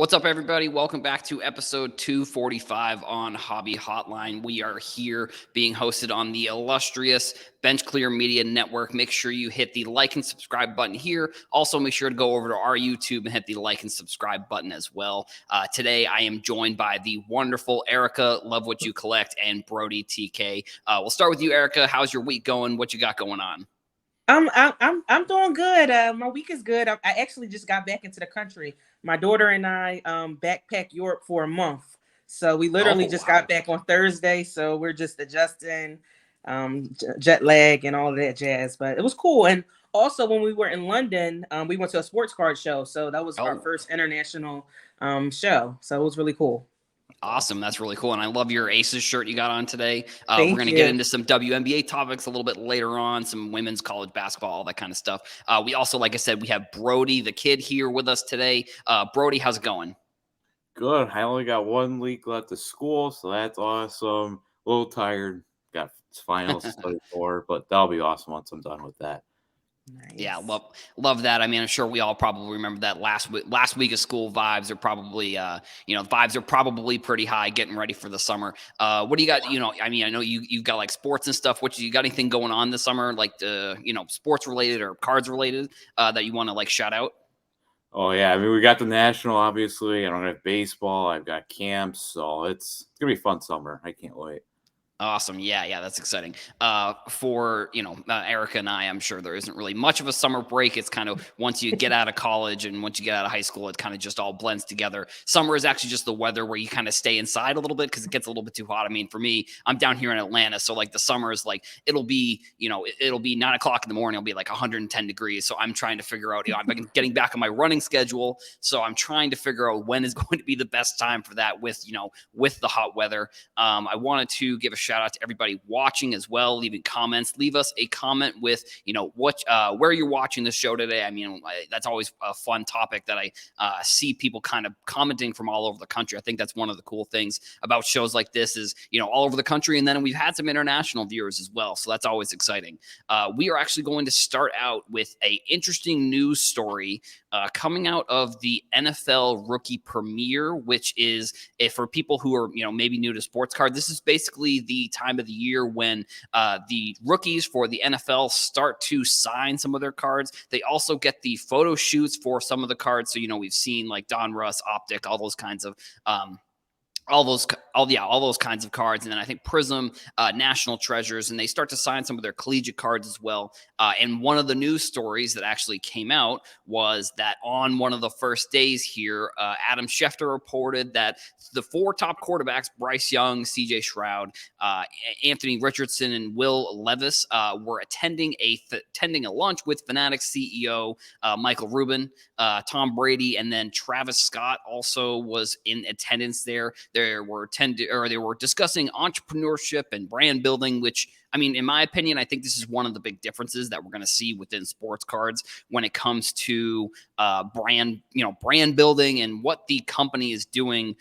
What's up, everybody? Welcome back to episode 245 on Hobby Hotline. We are here being hosted on the illustrious Bench Clear Media Network. Make sure you hit the like and subscribe button here. Also, make sure to go over to our YouTube and hit the like and subscribe button as well. Today, I am joined by the wonderful Erica, Love What You Collect, and Brody TK. We'll start with you, Erica. How's your week going? What you got going on? I'm doing good. My week is good. I actually just got back into the country. My daughter and I backpacked Europe for a month. So we Oh, literally just wow. got back on Thursday. So we're just adjusting jet lag and all of that jazz. But it was cool. And also when we were in London, we went to a sports card show. So that was our Oh, first international show. So it was really cool. awesome. That's really cool. And I love your Aces shirt you got on today. We're Thank going to get you. into some WNBA topics a little bit later on, some women's college basketball, all that kind of stuff. We also, like I said, we have Brody, the kid, here with us today. Brody, how's it going? Good. I only got 1 week left of school, so that's awesome. A little tired. Got finals to study for, but that'll be awesome once I'm done with that. Yeah, Nice. love that. I mean, I'm sure we all probably remember that last week of school vibes are probably vibes are probably pretty high getting ready for the summer. What do you got? I mean, I know you've got like sports and stuff. What you got anything going on this summer, like sports related or cards related that you want to like shout out? Oh yeah, I mean we got the national, obviously. I don't have baseball. I've got camps, so it's gonna be a fun summer. I can't wait. Awesome. Yeah, that's exciting. For Erica and I'm sure there isn't really much of a summer break. It's kind of once you get out of college and once you get out of high school, it kind of just all blends together. Summer is actually just the weather where you kind of stay inside a little bit because it gets a little bit too hot. I mean, for me, I'm down here in Atlanta, so like the summer is like it'll be 9 o'clock in the morning. It'll be like 110 degrees. So I'm trying to figure out. I've been getting back on my running schedule, so I'm trying to figure out when is going to be the best time for that with the hot weather. I wanted to give a shout out to everybody watching as well, leaving comments. Leave us a comment with, where you're watching the show today. I mean, that's always a fun topic that I see people kind of commenting from all over the country. I think that's one of the cool things about shows like this is, all over the country. And then we've had some international viewers as well. So that's always exciting. We are actually going to start out with a interesting news story coming out of the NFL Rookie Premiere, which is for people who are maybe new to sports card. This is basically the time of the year when the rookies for the NFL start to sign some of their cards. They also get the photo shoots for some of the cards. So we've seen like Don Russ, Optic, all those kinds of all those kinds of cards. And then I think Prism, National Treasures, and they start to sign some of their collegiate cards as well. And one of the news stories that actually came out was that on one of the first days here, Adam Schefter reported that the four top quarterbacks, Bryce Young, CJ Stroud, Anthony Richardson, and Will Levis, were attending a lunch with Fanatics CEO Michael Rubin, Tom Brady, and then Travis Scott also was in attendance there. They were discussing entrepreneurship and brand building, which, I mean, in my opinion, I think this is one of the big differences that we're going to see within sports cards when it comes to brand building and what the company is doing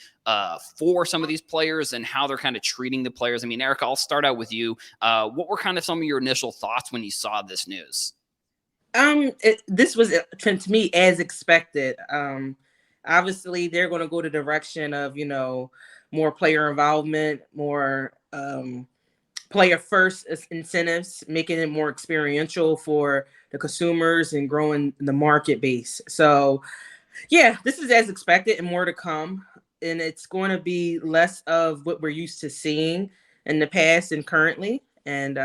for some of these players and how they're kind of treating the players. I mean, Erica, I'll start out with you. What were kind of some of your initial thoughts when you saw this news? This was to me as expected. Obviously they're going to go the direction of more player involvement, more player first incentives, making it more experiential for the consumers and growing the market base. So yeah, this is as expected and more to come. And it's going to be less of what we're used to seeing in the past and currently. And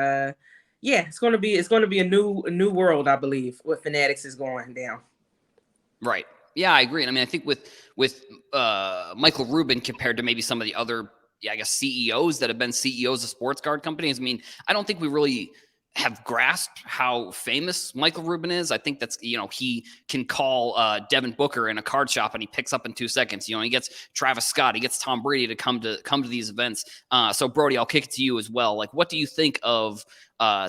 yeah, it's going to be a new world, I believe, what Fanatics is going down. Right. Yeah, I agree. And I mean, I think with Michael Rubin compared to maybe some of the other, I guess, CEOs that have been CEOs of sports card companies. I mean, I don't think we really have grasped how famous Michael Rubin is. I think that's, he can call Devin Booker in a card shop and he picks up in 2 seconds. He gets Travis Scott, he gets Tom Brady to come to these events. So Brody, I'll kick it to you as well. Like, what do you think of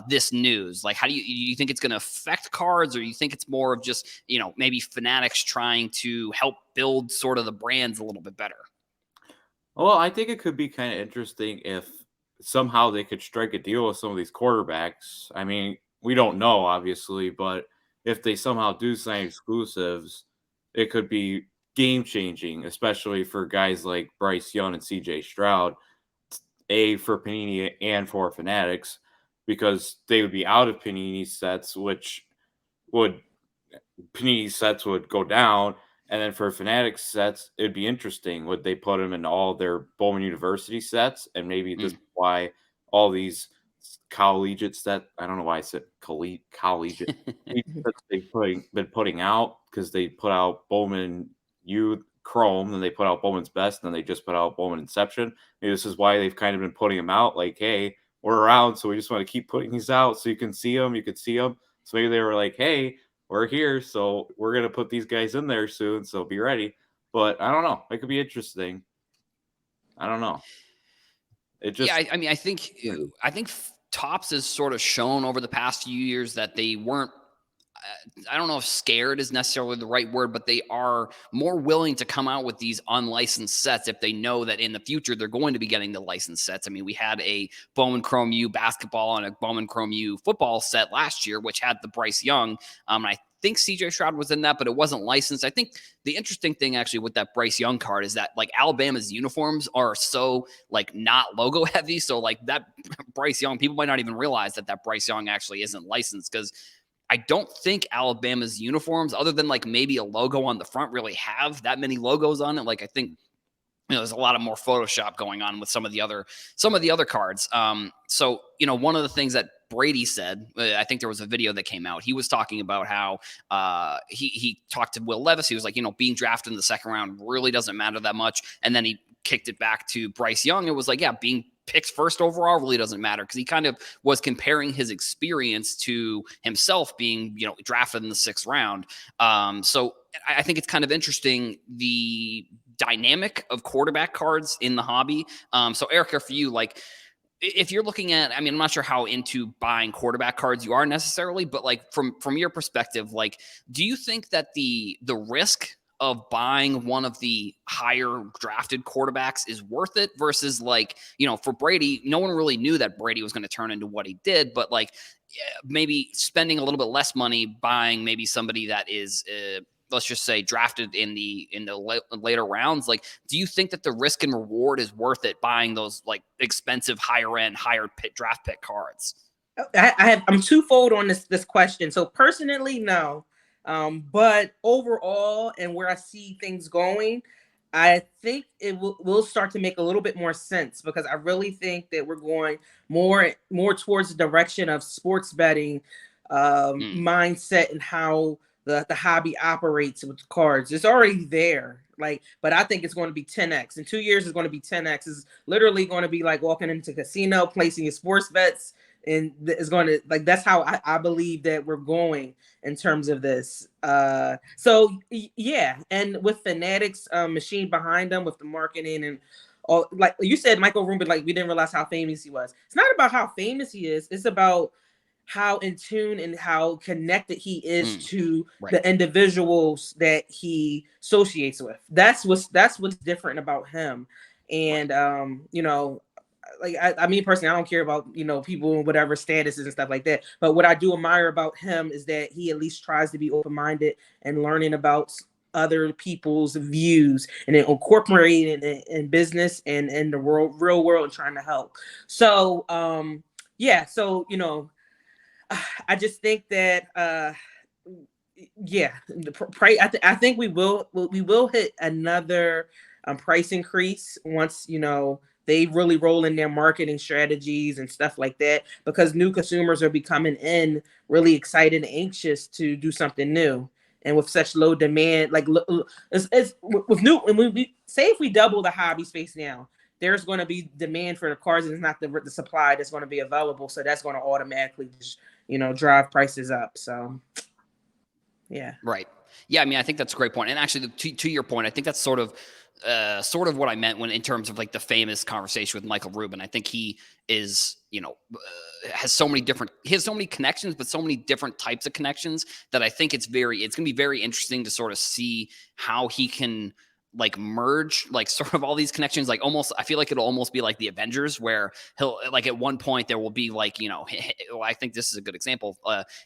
this news? Like, how do you think it's going to affect cards, or you think it's more of just, maybe Fanatics trying to help build sort of the brands a little bit better? Well, I think it could be kind of interesting if somehow they could strike a deal with some of these quarterbacks. I mean, we don't know, obviously, but if they somehow do sign exclusives, it could be game changing, especially for guys like Bryce Young and CJ Stroud, for Panini and for Fanatics, because they would be out of Panini sets, which would Panini sets would go down. And then for Fanatics sets, it'd be interesting. Would they put them in all their Bowman University sets? And maybe this is why all these collegiate I don't know why I said collegiate sets been putting out, because they put out Bowman U Chrome, then they put out Bowman's Best, and then they just put out Bowman Inception. Maybe this is why they've kind of been putting them out. Like, hey, we're around, so we just want to keep putting these out so you can see them. You could see them. So maybe they were like, hey, we're here, so we're gonna put these guys in there soon, so be ready. But I don't know. It could be interesting. I don't know. It just I mean, I think Topps has sort of shown over the past few years that they weren't. I don't know if scared is necessarily the right word, but they are more willing to come out with these unlicensed sets if they know that in the future they're going to be getting the licensed sets. I mean, we had a Bowman Chrome U basketball and a Bowman Chrome U football set last year, which had the Bryce Young. And I think CJ Stroud was in that, but it wasn't licensed. I think the interesting thing actually with that Bryce Young card is that like Alabama's uniforms are so like not logo heavy. So like that Bryce Young, people might not even realize that Bryce Young actually isn't licensed, because I don't think Alabama's uniforms, other than like maybe a logo on the front, really have that many logos on it. Like I think there's a lot of more Photoshop going on with some of the other cards. So one of the things that Brady said, I think there was a video that came out. He was talking about how he talked to Will Levis. He was like, being drafted in the second round really doesn't matter that much. And then he kicked it back to Bryce Young. It was like, yeah, being picked first overall really doesn't matter, because he kind of was comparing his experience to himself being, drafted in the 6th round. So I think it's kind of interesting, the dynamic of quarterback cards in the hobby. So Erica, for you, like if you're looking at, I mean, I'm not sure how into buying quarterback cards you are necessarily, but like from your perspective, like, do you think that the risk of buying one of the higher drafted quarterbacks is worth it versus like, for Brady, no one really knew that Brady was going to turn into what he did, but like maybe spending a little bit less money buying maybe somebody that is, let's just say drafted in the later rounds. Like, do you think that the risk and reward is worth it buying those like expensive, higher end, higher draft pick cards? I'm twofold on this question. So personally, no. But overall, and where I see things going, I think it will start to make a little bit more sense, because I really think that we're going more towards the direction of sports betting mindset, and how the hobby operates with cards. It's already there. But I think it's going to be 10x. In 2 years, it's going to be 10x. It's literally going to be like walking into a casino, placing your sports bets, and it's going to that's how I believe that we're going in terms of this. So yeah, and with Fanatics machine behind them, with the marketing and all, like you said, Michael Roomba, like we didn't realize how famous he was. It's not about how famous he is. It's about how in tune and how connected he is to the individuals that he associates with. That's what's different about him. And I mean, personally, I don't care about, people in whatever statuses and stuff like that. But what I do admire about him is that he at least tries to be open-minded and learning about other people's views, and then incorporating it in business and in the real world, and trying to help. So, yeah. So, I just think that, the price. I think we will hit another price increase once they really roll in their marketing strategies and stuff like that, because new consumers are becoming really excited and anxious to do something new. And with such low demand, like it's with new, and we say if we double the hobby space now, there's going to be demand for the cards, and it's not the supply that's going to be available. So that's going to automatically just, drive prices up. So, yeah. Right. Yeah. I mean, I think that's a great point. And actually, to your point, I think that's sort of what I meant when, in terms of like the famous conversation with Michael Rubin. I think he is, has so many connections, but so many different types of connections that I think it's going to be very interesting to sort of see how he can like merge like sort of all these connections, like almost I feel like it'll almost be like the Avengers, where he'll like at one point there will be like, you know, well, I think this is a good example,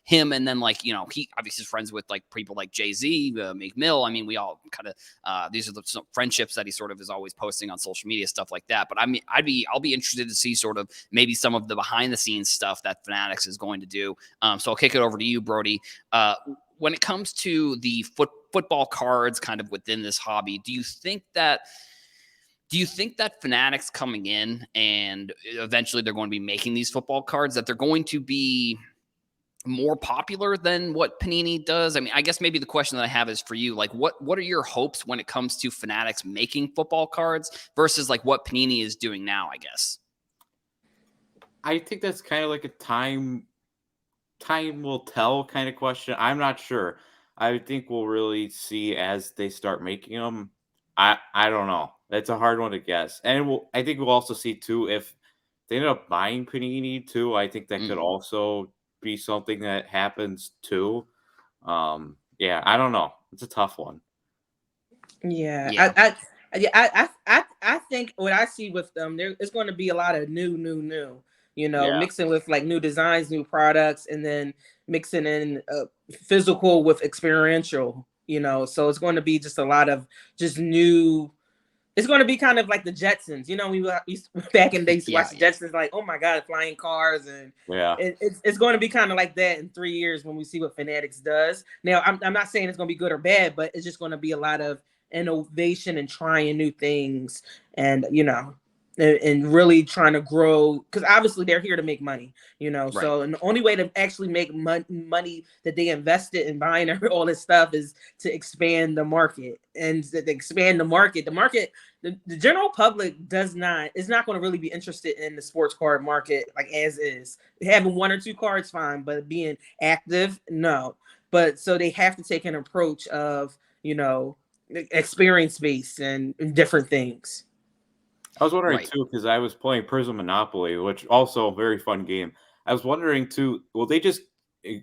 him, and then like, you know, he obviously is friends with like people like Jay-Z, Meek Mill. I mean, we all kind of these are the some friendships that he sort of is always posting on social media, stuff like that. But I mean, I'll be interested to see sort of maybe some of the behind the scenes stuff that Fanatics is going to do. So I'll kick it over to you, Brody. When it comes to the football cards kind of within this hobby, do you think that Fanatics coming in and eventually they're going to be making these football cards, that they're going to be more popular than what Panini does? I mean, I guess maybe the question that I have is for you, like what are your hopes when it comes to Fanatics making football cards versus like what Panini is doing now, I guess? I think that's kind of like a time will tell kind of question. I'm not sure. I think we'll really see as they start making them. I don't know. It's a hard one to guess. And I think we'll also see too if they end up buying Panini too. I think that could Mm, also be something that happens too. Yeah, I don't know. It's a tough one. Yeah, yeah. I think what I see with them, there is going to be a lot of new, Yeah. mixing with like new designs, new products, and then mixing in physical with experiential, so it's going to be just a lot of just new. It's going to be kind of like the Jetsons, back in the days to Yeah, watch the yeah. Jetsons, like, oh my God, flying cars, and Yeah. it's going to be kind of like that in 3 years when we see what Fanatics does. Now, I'm not saying it's going to be good or bad, but it's just going to be a lot of innovation and trying new things, and and really trying to grow, because obviously they're here to make money, Right. so and the only way to actually make money that they invested in buying all this stuff is to expand the market, and to expand the general public is not going to really be interested in the sports card market like as is. Having one or two cards, fine, but being active, no. But so they have to take an approach of, experience based and different things. I was wondering Right. too, because I was playing Prison Monopoly, which also a very fun game. I was wondering too, will they just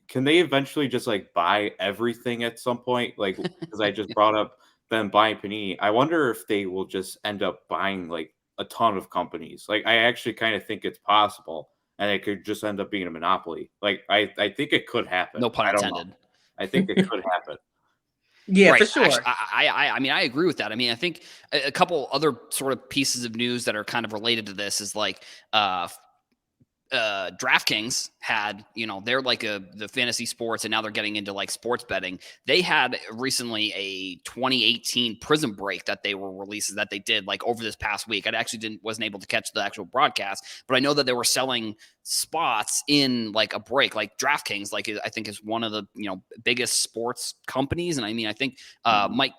can they eventually just like buy everything at some point? Like, because I just brought up them buying Panini. I wonder if they will just end up buying like a ton of companies. Like, I actually kind of think it's possible, and it could just end up being a monopoly. Like, I think it could happen. No pun I don't know. intended. I think it could happen. Yeah, for Right. Actually, sure. I mean, I agree with that. I mean, I think a couple other sort of pieces of news that are kind of related to this is like, DraftKings had, they're like the fantasy sports, and now they're getting into like sports betting. They had recently a 2018 Prison Break that they were releases that they did like over this past week. I actually wasn't able to catch the actual broadcast, but I know that they were selling spots in like a break. Like DraftKings, like I think is one of the biggest sports companies, and I mean I think Mhm.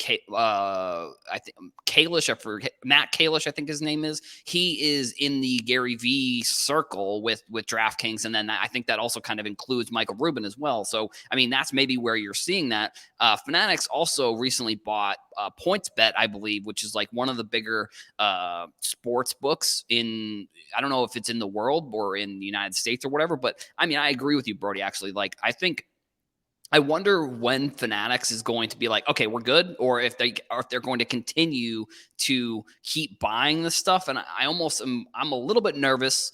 I think Kalish, I forget, Matt Kalish, I think his name is. He is in the Gary V circle with DraftKings, and then I think that also kind of includes Michael Rubin as well. So I mean, that's maybe where you're seeing that. Fanatics also recently bought PointsBet, I believe, which is like one of the bigger sports books in. I don't know if it's in the world or in the United States or whatever, but I mean, I agree with you, Brody. Actually, like I wonder when Fanatics is going to be like, okay, we're good, or if they're going to continue to keep buying this stuff. And I'm a little bit nervous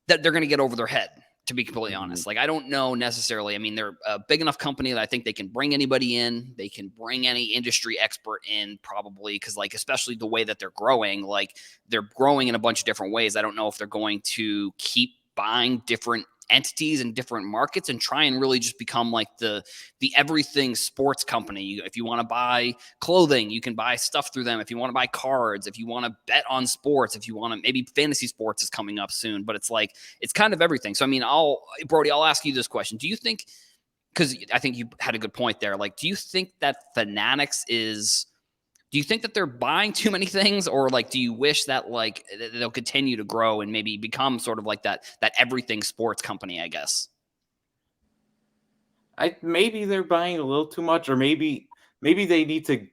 that they're going to get over their head. To be completely Mhm. honest, like I don't know necessarily. I mean, they're a big enough company that I think they can bring anybody in. They can bring any industry expert in, probably, because like especially the way that they're growing, like they're growing in a bunch of different ways. I don't know if they're going to keep buying different entities in different markets and try and really just become like the everything sports company. If you want to buy clothing, you can buy stuff through them. If you want to buy cards, if you want to bet on sports, if you want to, maybe fantasy sports is coming up soon, but it's like it's kind of everything. So I mean, Brody, I'll ask you this question. Do you think, because I think you had a good point there, like do you think that Fanatics is, do you think that they're buying too many things, or like do you wish that like they'll continue to grow and maybe become sort of like that everything sports company, I guess? I maybe they're buying a little too much, or maybe they need to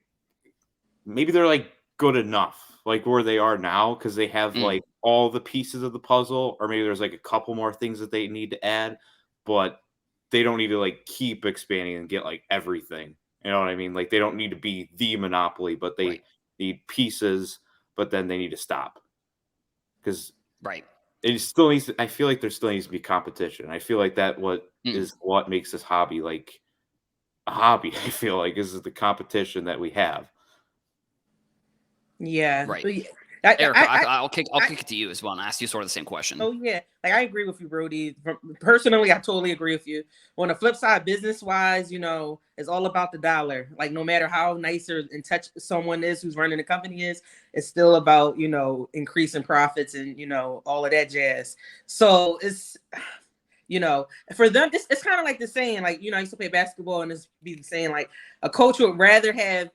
maybe they're like good enough, like where they are now, because they have Mm, like all the pieces of the puzzle, or maybe there's like a couple more things that they need to add, but they don't need to like keep expanding and get like everything. You know what I mean? Like they don't need to be the monopoly, but right. need pieces, but then they need to stop because Right. it still needs. I feel like there still needs to be competition. I feel like Mm, what makes this hobby like a hobby. I feel like is the competition that we have. Yeah. right. But I, Erica, I, I'll I, kick it to you as well and ask you sort of the same question. Oh yeah, like I agree with you, Brody. Personally, I totally agree with you. On the flip side, business wise, it's all about the dollar. Like no matter how nice or in touch someone is who's running the company is, it's still about increasing profits and all of that jazz. So it's for them, it's kind of like the saying, like I used to play basketball and it's be the saying like a coach would rather have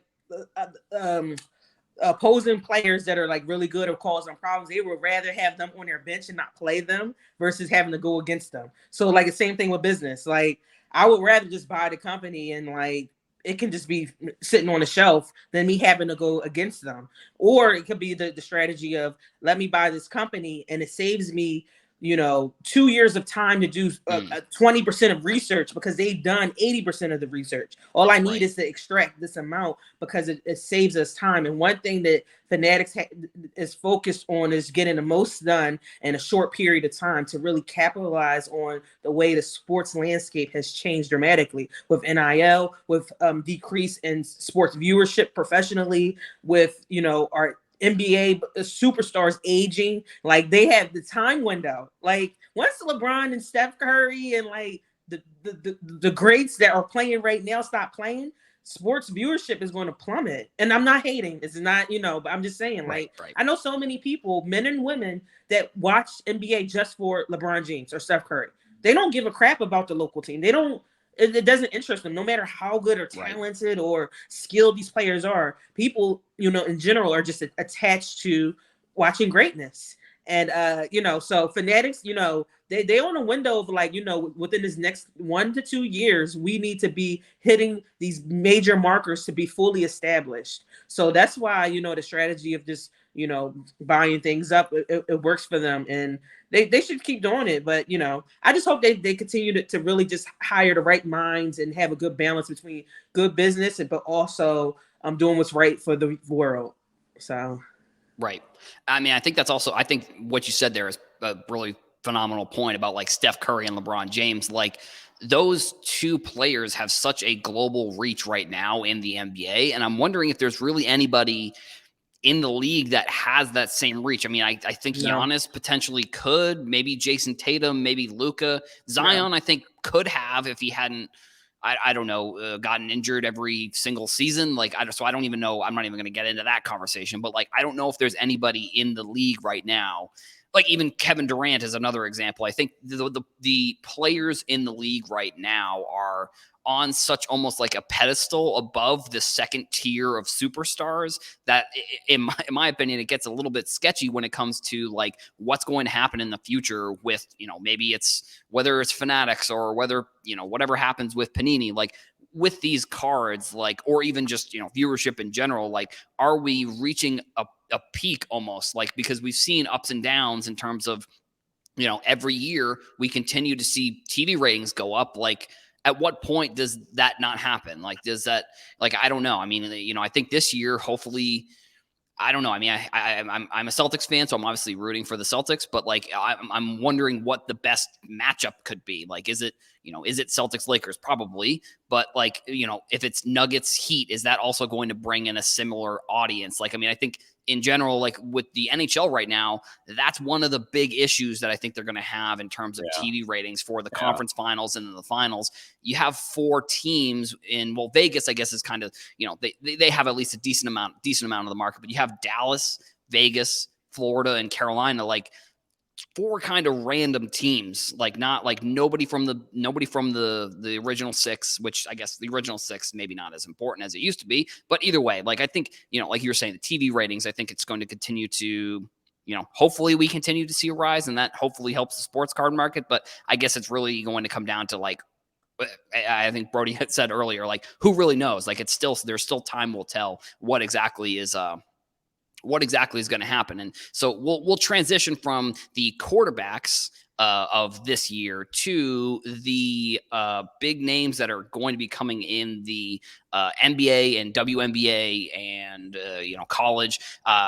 opposing players that are like really good or causing problems, they would rather have them on their bench and not play them versus having to go against them. So like the same thing with business. Like I would rather just buy the company and like it can just be sitting on the shelf than me having to go against them. Or it could be the strategy of let me buy this company and it saves me 2 years of time to do Mm, 20% of research because they've done 80% of the research. All I need right. is to extract this amount because it saves us time. And one thing that Fanatics is focused on is getting the most done in a short period of time to really capitalize on the way the sports landscape has changed dramatically with NIL, with decrease in sports viewership professionally, with our NBA superstars aging. Like they have the time window. Like once LeBron and Steph Curry and like the greats that are playing right now stop playing, sports viewership is going to plummet. And I'm not hating. It's not, but I'm just saying, Right. like, Right. I know so many people, men and women, that watch NBA just for LeBron James or Steph Curry. They don't give a crap about the local team. They don't, it doesn't interest them, no matter how good or Right. talented or skilled these players are. People, in general, are just attached to watching greatness. And so Fanatics, they own a window of like, within this next 1 to 2 years, we need to be hitting these major markers to be fully established. So that's why, the strategy of just, buying things up, it works for them. And they should keep doing it. But, I just hope they continue to really just hire the right minds and have a good balance between good business, but also doing what's right for the world. So Right. I mean, I think what you said there is a really phenomenal point about like Steph Curry and LeBron James. Like those two players have such a global reach right now in the NBA. And I'm wondering if there's really anybody in the league that has that same reach. I mean, I think no, Giannis potentially could, maybe Jason Tatum, maybe Luca. no. Zion, I think, could have if he hadn't, I don't know, gotten injured every single season. Like, so I don't even know. I'm not even going to get into that conversation. But like, I don't know if there's anybody in the league right now. Like even Kevin Durant is another example. I think the players in the league right now are on such almost like a pedestal above the second tier of superstars that in my opinion it gets a little bit sketchy when it comes to like what's going to happen in the future with maybe it's whether it's Fanatics or whether whatever happens with Panini, like with these cards, like or even just viewership in general, like are we reaching a peak almost, like because we've seen ups and downs in terms of every year we continue to see TV ratings go up. Like, at what point does that not happen? Like, does that, like, I don't know. I mean, I think this year, hopefully, I don't know. I mean, I'm a Celtics fan, so I'm obviously rooting for the Celtics. But like, I'm wondering what the best matchup could be. Like, is it Celtics Lakers? Probably. But like, if it's Nuggets Heat, is that also going to bring in a similar audience? Like, I mean, I think in general, like with the NHL right now, that's one of the big issues that I think they're going to have in terms of Yeah, TV ratings for the yeah, conference finals and then the finals. You have four teams in, well, Vegas, I guess, is kind of, they have at least a decent amount of the market, but you have Dallas, Vegas, Florida, and Carolina, like four kind of random teams, like not like nobody from the original six, which I guess the original six maybe not as important as it used to be, but either way, like I think like you were saying, the TV ratings, I think it's going to continue to hopefully we continue to see a rise, and that hopefully helps the sports card market. But I guess it's really going to come down to like I think Brody had said earlier, like who really knows? Like there's still time will tell what exactly is going to happen. And so we'll transition from the quarterbacks of this year to the big names that are going to be coming in the NBA and WNBA and college.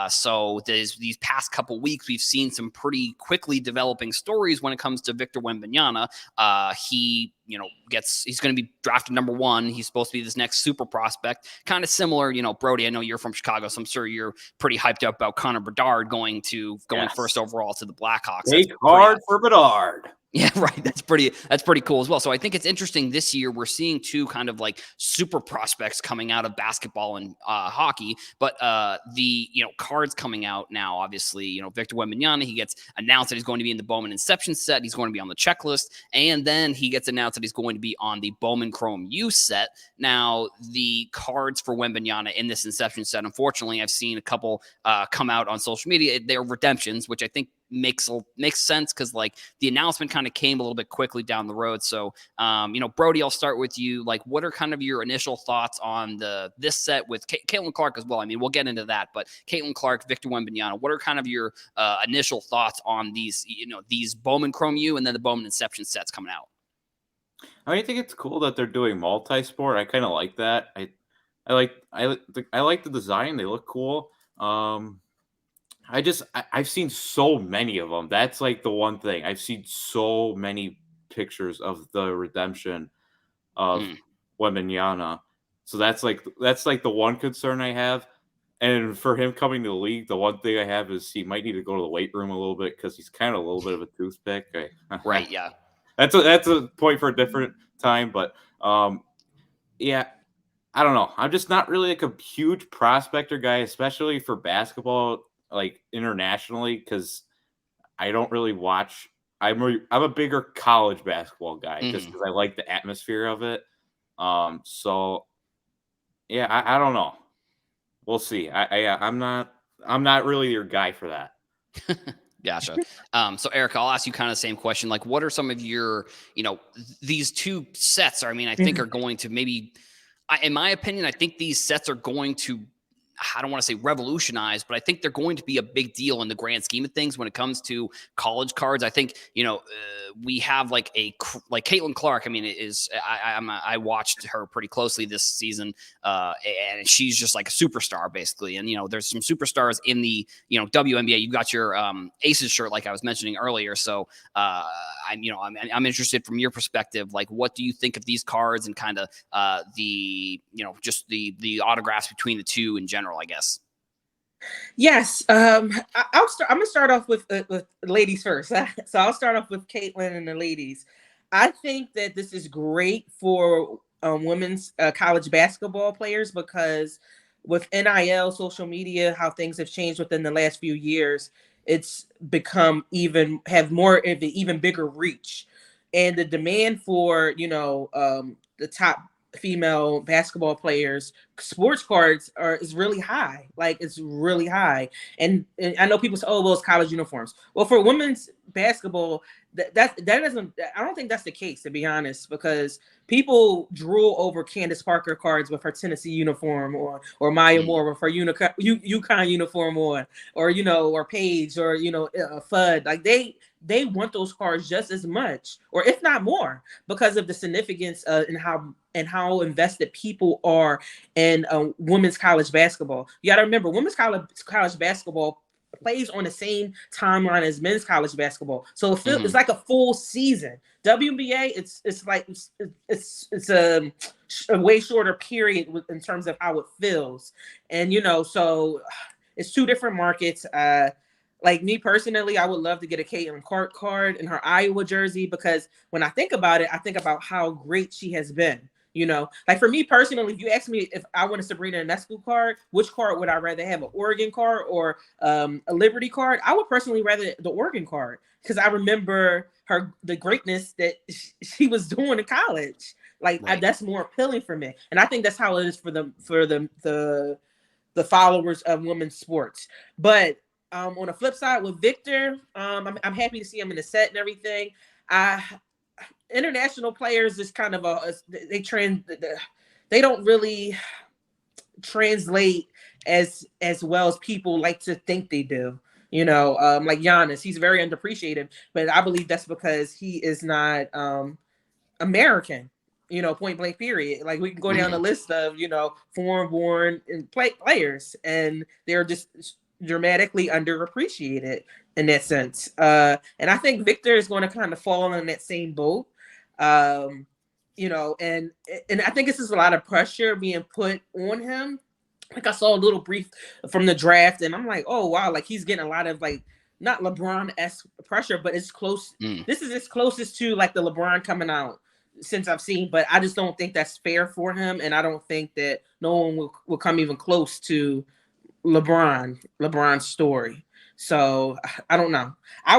So these past couple weeks, we've seen some pretty quickly developing stories when it comes to Victor Wembanyama. He's going to be drafted number 1. He's supposed to be this next super prospect, kind of similar. Brody, I know you're from Chicago, so I'm sure you're pretty hyped up about Connor Bedard going first overall to the Blackhawks. Take hard for Bedard. Yeah, right. That's pretty cool as well. So I think it's interesting this year we're seeing 2 kind of like super prospects coming out of basketball and hockey, but the cards coming out now, obviously, Victor Wembanyama, he gets announced that he's going to be in the Bowman Inception set. He's going to be on the checklist, and then he gets announced that he's going to be on the Bowman Chrome U set. Now, the cards for Wembanyama in this Inception set, unfortunately, I've seen a couple come out on social media. They're redemptions, which I think makes sense because like the announcement kind of came a little bit quickly down the road. So Brody, I'll start with you. Like, what are kind of your initial thoughts on this set with Caitlin Clark as well? I mean, we'll get into that, but Caitlin Clark, Victor Wembanyama, what are kind of your initial thoughts on these Bowman Chrome U and then the Bowman Inception sets coming out? I think it's cool that they're doing multi-sport. I kind of like that. I like the design. They look cool. I've seen so many of them. That's like the one thing. I've seen so many pictures of the redemption of Wembanyama. So that's like the one concern I have. And for him coming to the league, the one thing I have is he might need to go to the weight room a little bit because he's kind of a little bit of a toothpick. Right, yeah. That's a point for a different time, but yeah. I don't know. I'm just not really like a huge prospector guy, especially for basketball, like internationally, because I don't really watch. I'm a bigger college basketball guy just because I like the atmosphere of it. So yeah, I don't know. We'll see. I'm not really your guy for that. Gotcha. So Eric, I'll ask you kind of the same question. Like, what are some of your, these 2 sets? I mean, I think are going to maybe. In my opinion, I think these sets are going to, I don't want to say revolutionize, but I think they're going to be a big deal in the grand scheme of things when it comes to college cards. I think, we have like Caitlin Clark. I mean, I watched her pretty closely this season, and she's just like a superstar basically. And, there's some superstars in the, WNBA. You've got your Aces shirt, like I was mentioning earlier. So I'm interested from your perspective, like, what do you think of these cards and kind of just the autographs between the 2 in general, I guess? Yes. I'm gonna start off with ladies first. So I'll start off with Caitlin and the ladies. I think that this is great for women's college basketball players because with NIL, social media, how things have changed within the last few years, it's become even bigger reach, and the demand for the top female basketball players sports cards is really high. Like, it's really high. And I know people say, oh, well, it's college uniforms. Well, for women's basketball, that doesn't, I don't think that's the case, to be honest, because people drool over Candace Parker cards with her Tennessee uniform or Maya Moore with her UConn uniform on, or Paige or Fudd. Like, they want those cards just as much, or if not more, because of the significance and how invested people are in women's college basketball. You got to remember, women's college basketball plays on the same timeline as men's college basketball, so it's like a full season. WNBA, it's a way shorter period in terms of how it feels, and so it's 2 different markets. Like, me personally, I would love to get a Caitlin Clark card in her Iowa jersey, because when I think about it, I think about how great she has been. Like, for me personally, if you ask me if I want a Sabrina Ionescu card, which card would I rather have, an Oregon card or a Liberty card? I would personally rather the Oregon card, because I remember the greatness that she was doing in college. Like, right. That's more appealing for me, and I think that's how it is for the followers of women's sports. But on the flip side with Victor, I'm happy to see him in the set and everything. International players is kind of they don't really translate as well as people like to think they do. Like Giannis, he's very underappreciated, but I believe that's because he is not American, point blank period. Like we can go down the list of, foreign born and players, and they're just dramatically underappreciated in that sense. And I think Victor is going to kind of fall in that same boat. Um, and I think it's just a lot of pressure being put on him. Like I saw a little brief from the draft, and I'm like, oh wow, like he's getting a lot of like not LeBron-esque pressure, but it's close. This is as closest to like the LeBron coming out since I've seen, but I just don't think that's fair for him, and I don't think that no one will come even close to LeBron's story. So I don't know.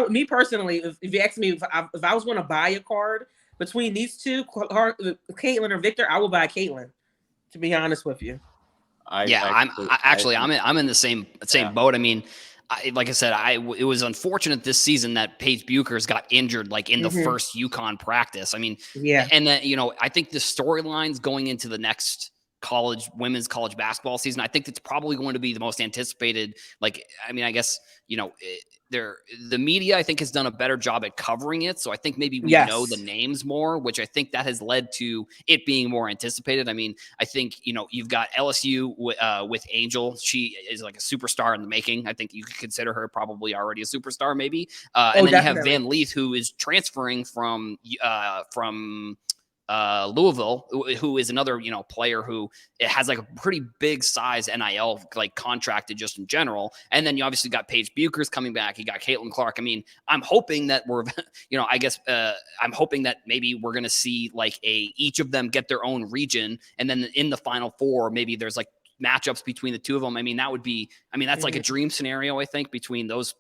Me personally, if you ask me if I was going to buy a card between these two, Caitlyn or Victor, I would buy Caitlyn. To be honest with you. I'm in the same boat. I mean, like I said, it was unfortunate this season that Paige Buchers got injured like in the first UConn practice. I mean, and then I think the storylines going into the next women's college basketball season, I think it's probably going to be the most anticipated. Like, I mean, I guess the media, I think, has done a better job at covering it. So I think maybe we know the names more, which I think that has led to it being more anticipated. I mean, I think, you've got LSU with Angel. She is like a superstar in the making. I think you could consider her probably already a superstar, maybe. And then definitely. You have Van Leith, who is transferring from Louisville, who is another, player who has like a pretty big size NIL like contracted just in general. And then you obviously got Paige Buchers coming back. You got Caitlin Clark. I mean, I'm hoping that I'm hoping that maybe we're going to see like each of them get their own region. And then in the Final Four, maybe there's like matchups between the two of them. I mean, that's like a dream scenario, I think, between those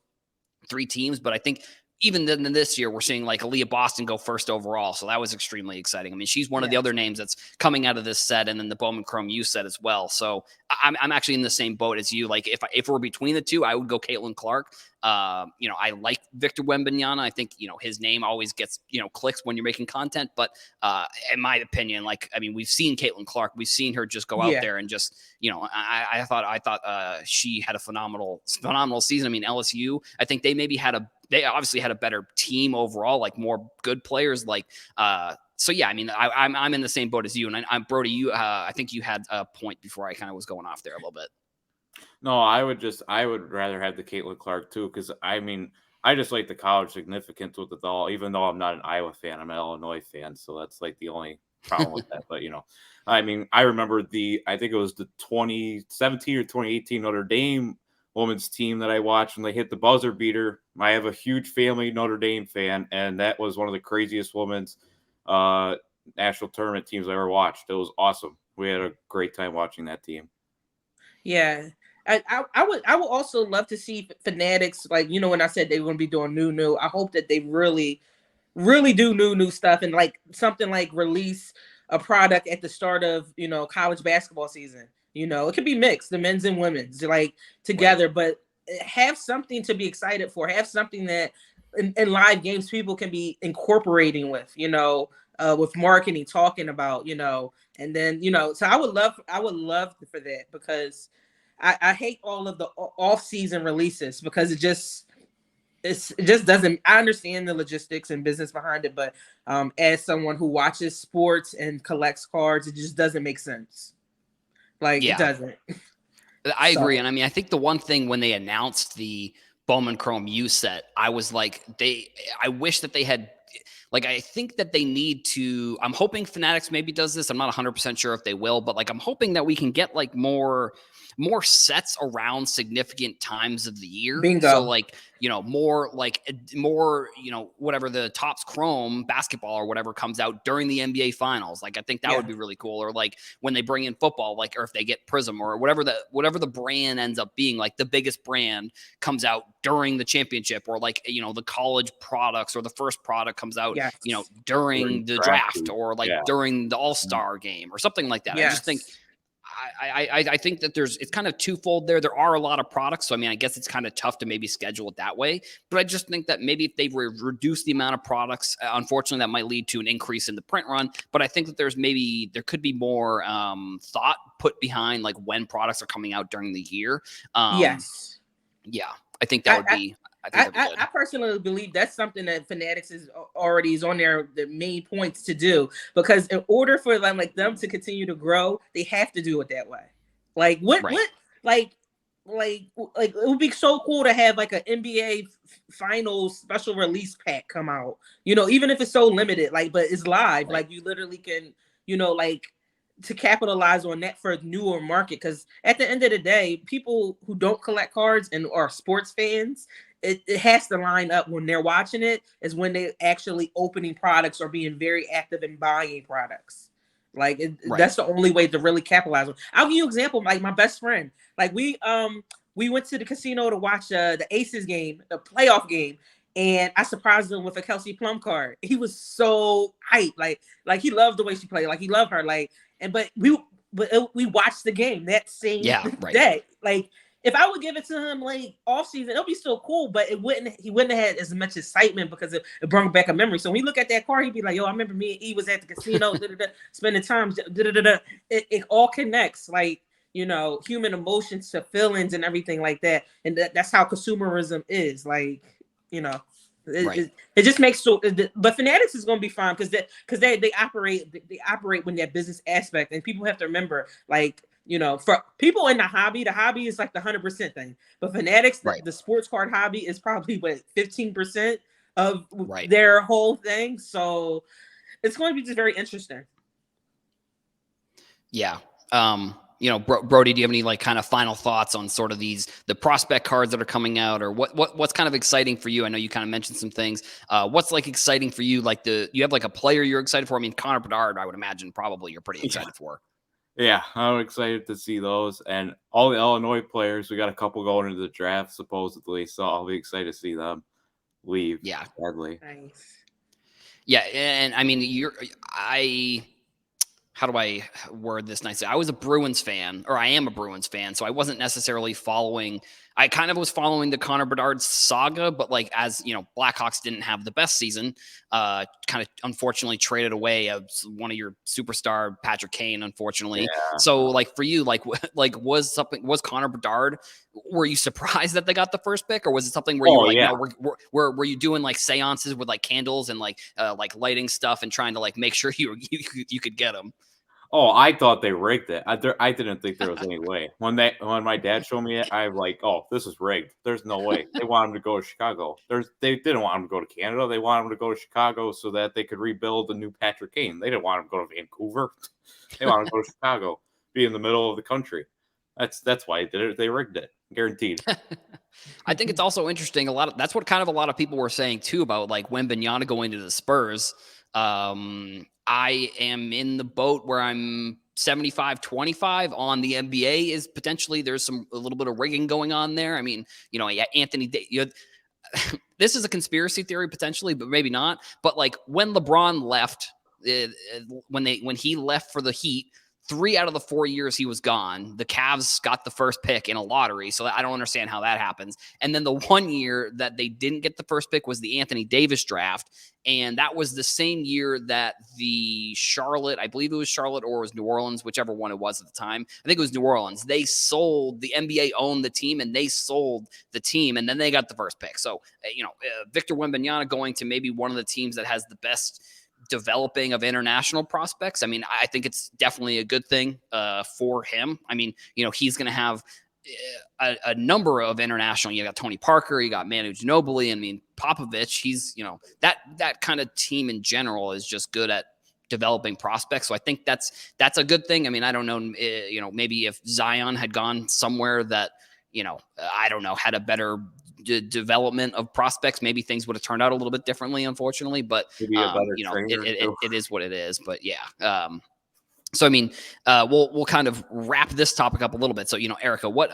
three teams. But I think even then this year, we're seeing like Aaliyah Boston go first overall. So that was extremely exciting. I mean, she's one of the other names that's coming out of this set, and then the Bowman Chrome U set as well. So I'm actually in the same boat as you. Like if we're between the two, I would go Caitlin Clark. I like Victor Wembanyama. I think, his name always gets, clicks when you're making content. But in my opinion, we've seen Caitlin Clark. We've seen her just go out there and just, I thought she had a phenomenal season. I mean, LSU, I think they obviously had a better team overall, like more good players. So yeah, I mean, I'm in the same boat as you. And I'm Brody. I think you had a point before I kind of was going off there a little bit. No, I would rather have the Caitlin Clark too, because I mean, I just like the college significance with it all. Even though I'm not an Iowa fan, I'm an Illinois fan, so that's like the only problem with that. But I mean, I remember I think it was the 2017 or 2018 Notre Dame women's team that I watched when they hit the buzzer beater. I have a huge family Notre Dame fan, and that was one of the craziest women's national tournament teams I ever watched. It was awesome. We had a great time watching that team. Yeah. I would also love to see Fanatics, like, when I said they were going to be doing new, I hope that they really, really do new stuff, and like something like release a product at the start of, college basketball season. It could be mixed, the men's and women's, like together, but have something to be excited for. Have something that in live games people can be incorporating with, with marketing, talking about, and then, so I would love for that, because I hate all of the off-season releases, because it just doesn't. I understand the logistics and business behind it, but as someone who watches sports and collects cards, it just doesn't make sense. It doesn't. I agree. And I mean, I think the one thing when they announced the Bowman Chrome U set, I was like, I wish that they had, like, I think that they need to, I'm hoping Fanatics maybe does this. I'm not 100% sure if they will, but like, I'm hoping that we can get like more sets around significant times of the year. Bingo. So like, more, whatever the Topps Chrome basketball or whatever comes out during the NBA finals. Like, I think that would be really cool. Or like when they bring in football, like, or if they get Prism or whatever the brand ends up being, like the biggest brand comes out during the championship, or like, the college products, or the first product comes out, during the draft, or like during the All-Star game or something like that. I just think, I think that it's kind of twofold there. There are a lot of products. So, I mean, I guess it's kind of tough to maybe schedule it that way. But I just think that maybe if they reduce the amount of products, unfortunately, that might lead to an increase in the print run. But I think that there could be more thought put behind like when products are coming out during the year. Yes. Yeah. I think that would be. I think that'd be good. I personally believe that's something that Fanatics is already is on their the main points to do, because in order for them to continue to grow, they have to do it that way. Like Right. like it would be so cool to have like an NBA finals special release pack come out. Even if it's so limited, but it's live. Right. Like you literally can, to capitalize on that for a newer market. Because at the end of the day, people who don't collect cards and are sports fans, it has to line up when they're watching it, is when they actually opening products or being very active in buying products. Right. That's the only way to really capitalize on. I'll give you an example. Like my best friend, we went to the casino to watch the Aces game, the playoff game, and I surprised him with a Kelsey Plum card. He was so hyped, like he loved the way she played, like he loved her, but we watched the game that same day. Like if I would give it to him off season, it'll be still cool, but he wouldn't have had as much excitement because it brought back a memory. So when he look at that card, he'd be like, "Yo, I remember me and E was at the casino, spending time, It all connects, human emotions to feelings and everything like that, and that's how consumerism is, It just makes but Fanatics is going to be fine because they operate when that business aspect, and people have to remember, for people in the hobby is like the 100% thing, but Fanatics, the sports card hobby is probably 15% of their whole thing, so it's going to be just very interesting. Yeah. Brody, do you have any kind of final thoughts on sort of the prospect cards that are coming out, or what's kind of exciting for you? I know you kind of mentioned some things. What's exciting for you? You have a player you're excited for? I mean, Connor Bedard, I would imagine probably you're pretty excited for. Yeah, I'm excited to see those, and all the Illinois players. We got a couple going into the draft supposedly, so I'll be excited to see them leave. Yeah, sadly. Nice. Yeah, and I mean, how do I word this nicely? I was a Bruins fan, or I am a Bruins fan, so I wasn't necessarily following. I kind of was following the Connor Bedard saga, but as Blackhawks didn't have the best season, kind of unfortunately traded away one of your superstar, Patrick Kane, unfortunately. Yeah. So for you, was Connor Bedard? Were you surprised that they got the first pick, or was it something where you were no, were you doing seances with candles and lighting stuff and trying to make sure you could get them? Oh, I thought they rigged it. I didn't think there was any way. When my dad showed me it, I'm like, "Oh, this is rigged. There's no way." They want him to go to Chicago. They didn't want him to go to Canada. They want him to go to Chicago so that they could rebuild the new Patrick Kane. They didn't want him to go to Vancouver. They want him to go to Chicago, be in the middle of the country. That's why they did it. They rigged it, guaranteed. I think it's also interesting. That's what kind of a lot of people were saying too about Wembanyama going to the Spurs. I am in the boat where I'm 75-25 on the NBA is potentially there's a little bit of rigging going on there. I mean, Anthony, this is a conspiracy theory potentially, but maybe not. But when LeBron left, when he left for the Heat, 3 out of the 4 years he was gone, the Cavs got the first pick in a lottery. So I don't understand how that happens. And then the 1 year that they didn't get the first pick was the Anthony Davis draft. And that was the same year that I believe it was Charlotte or it was New Orleans, whichever one it was at the time. I think it was New Orleans. They sold, the NBA owned the team and they sold the team and then they got the first pick. So, Victor Wembanyama going to maybe one of the teams that has the best developing of international prospects. I mean, I think it's definitely a good thing for him. I mean, he's going to have a number of international. You got Tony Parker, you got Manu Ginobili. I mean, Popovich. He's that kind of team in general is just good at developing prospects. So I think that's a good thing. I mean, I don't know. Maybe if Zion had gone somewhere that I don't know, had a better development of prospects, maybe things would have turned out a little bit differently, unfortunately, but it is what it is. But yeah. So, I mean, we'll kind of wrap this topic up a little bit. So, Erica, what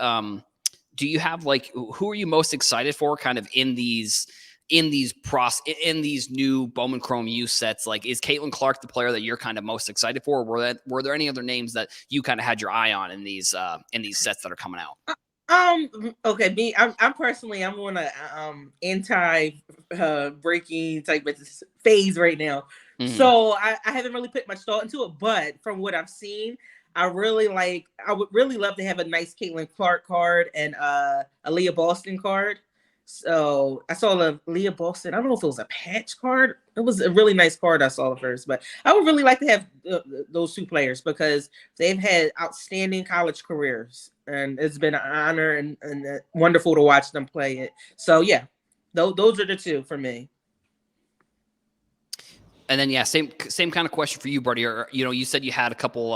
do you have who are you most excited for kind of in these new Bowman Chrome U sets? Is Caitlin Clark the player that you're kind of most excited for? Or were there any other names that you kind of had your eye on in these sets that are coming out? Okay, I'm personally, I'm on a anti breaking type of phase right now. Mm-hmm. So I haven't really put much thought into it, but from what I've seen, I would really love to have a nice Caitlin Clark card and Aaliyah Boston card. So I saw the Leah Boston. I don't know if it was a patch card. It was a really nice card I saw first, but I would really like to have those two players because they've had outstanding college careers, and it's been an honor and wonderful to watch them play it. So yeah, those are the two for me. And then yeah, same kind of question for you, Buddy. Or you said you had a couple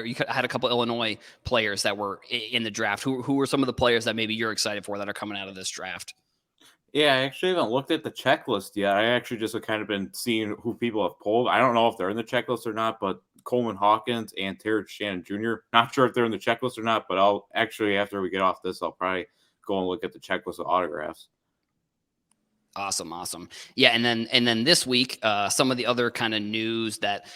you had a couple Illinois players that were in the draft. Who were some of the players that maybe you're excited for that are coming out of this draft? Yeah, I actually haven't looked at the checklist yet. I actually just have kind of been seeing who people have pulled. I don't know if they're in the checklist or not, but Coleman Hawkins and Terrence Shannon Jr. Not sure if they're in the checklist or not, but I'll actually, after we get off this, I'll probably go and look at the checklist of autographs. Awesome. Yeah, and then this week, some of the other kind of news that